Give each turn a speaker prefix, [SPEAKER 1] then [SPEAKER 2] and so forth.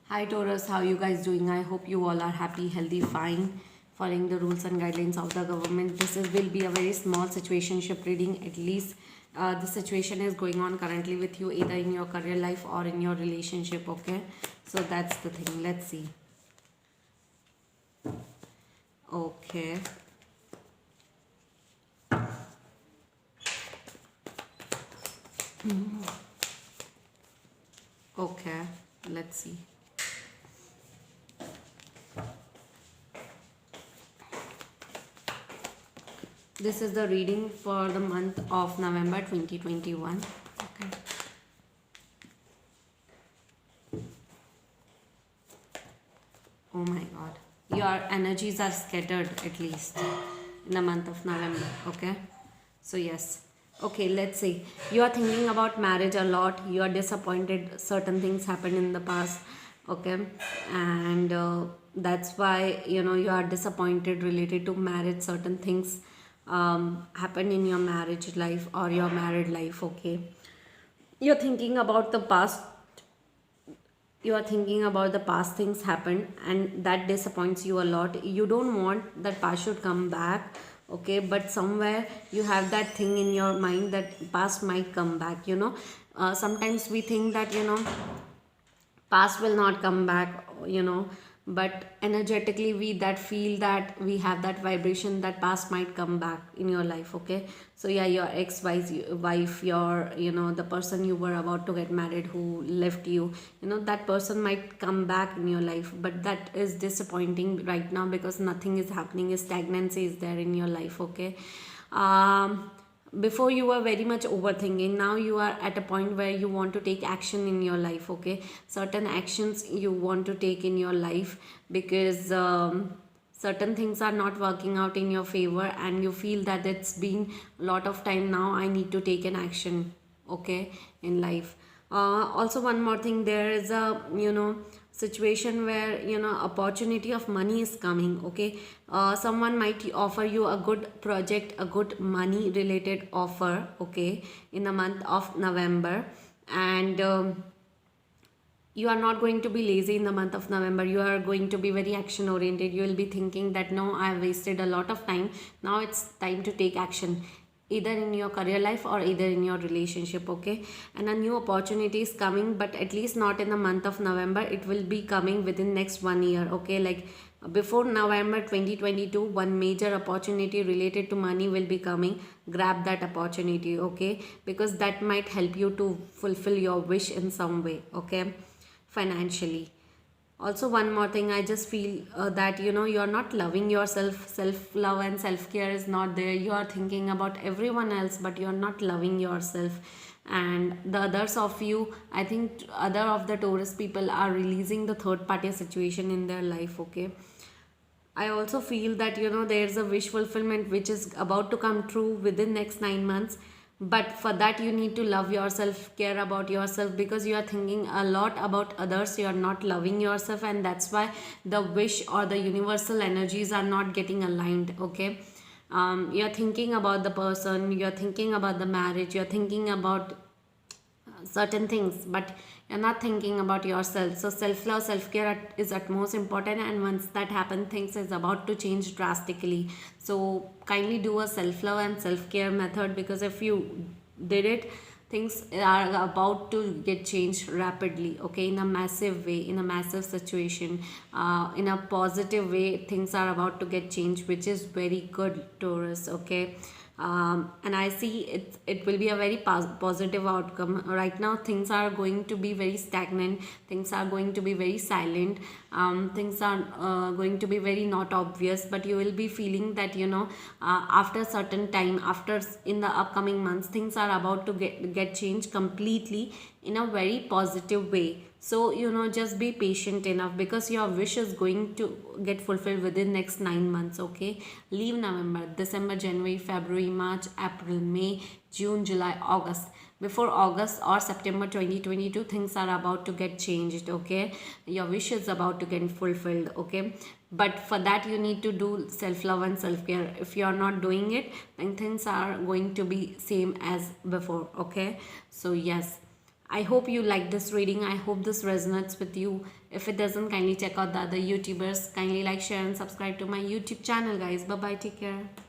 [SPEAKER 1] Hi Taurus, how you guys doing? I hope you all are happy, healthy, fine, following the rules and guidelines of the government. Will be a very small situationship reading. At least the situation is going on currently with you, either in your career life or in your relationship. Okay, so that's the thing. Let's see. Okay, okay, let's see. This is the reading for the month of November 2021. Okay. Oh my god. Your energies are scattered at least in the month of November. Okay. So, yes. Okay, let's see. You are thinking about marriage a lot. You are disappointed. Certain things happened in the past. Okay. And that's why, you are disappointed related to marriage. Certain things happened in your marriage life or your married life. Okay. You're thinking about the past, you are thinking about the past things happened and that disappoints you a lot. You don't want that past should come back. Okay, but somewhere you have that thing in your mind that past might come back. Sometimes we think that past will not come back, but energetically we that feel that we have that vibration that past might come back in your life. Okay, so yeah, your wife, your the person you were about to get married who left you, that person might come back in your life, but that is disappointing right now because nothing is happening, stagnancy is there in your life. Okay, before you were very much overthinking, now you are at a point where you want to take action in your life. Okay, certain actions you want to take in your life because certain things are not working out in your favor and you feel that it's been a lot of time now, I need to take an action. Okay, in life. Also, one more thing, there is a situation where opportunity of money is coming. Okay, someone might offer you a good project, a good money related offer. Okay, in the month of November. And you are not going to be lazy in the month of November. You are going to be very action oriented. You will be thinking that no, I have wasted a lot of time. Now it's time to take action, either in your career life or either in your relationship. Okay, and a new opportunity is coming, but at least not in the month of November. It will be coming within next 1 year. Okay, like before November 2022, one major opportunity related to money will be coming. Grab that opportunity. Okay, because that might help you to fulfill your wish in some way. Okay, financially. Also, one more thing, I just feel that you're not loving yourself. Self love and self care is not there. You are thinking about everyone else, but you're not loving yourself. And the others of you, I think other of the Taurus people are releasing the third party situation in their life. Okay, I also feel that there's a wish fulfillment which is about to come true within next 9 months. But for that you need to love yourself, care about yourself, because you are thinking a lot about others. You are not loving yourself, and that's why the wish or the universal energies are not getting aligned. Okay, you're thinking about the person, you're thinking about the marriage, you're thinking about certain things, but you're not thinking about yourself. So self love, self care is at most important, and once that happens, things is about to change drastically. So kindly do a self love and self care method, because if you did it, things are about to get changed rapidly. Okay, in a massive way, in a massive situation, in a positive way, things are about to get changed, which is very good, Taurus. Okay, and I see it will be a very positive outcome. Right now things are going to be very stagnant, things are going to be very silent, things are going to be very not obvious, but you will be feeling that after certain time, after in the upcoming months, things are about to get changed completely in a very positive way. So just be patient enough, because your wish is going to get fulfilled within next 9 months. Okay, leave November, December, January, February, March, April, May, June, July, August. Before August or September 2022, things are about to get changed. Okay, your wish is about to get fulfilled. Okay, but for that you need to do self love and self care. If you are not doing it, then things are going to be same as before. Okay, so yes, I hope you like this reading. I hope this resonates with you. If it doesn't, kindly check out the other YouTubers. Kindly like, share and subscribe to my YouTube channel, guys. Bye bye, take care.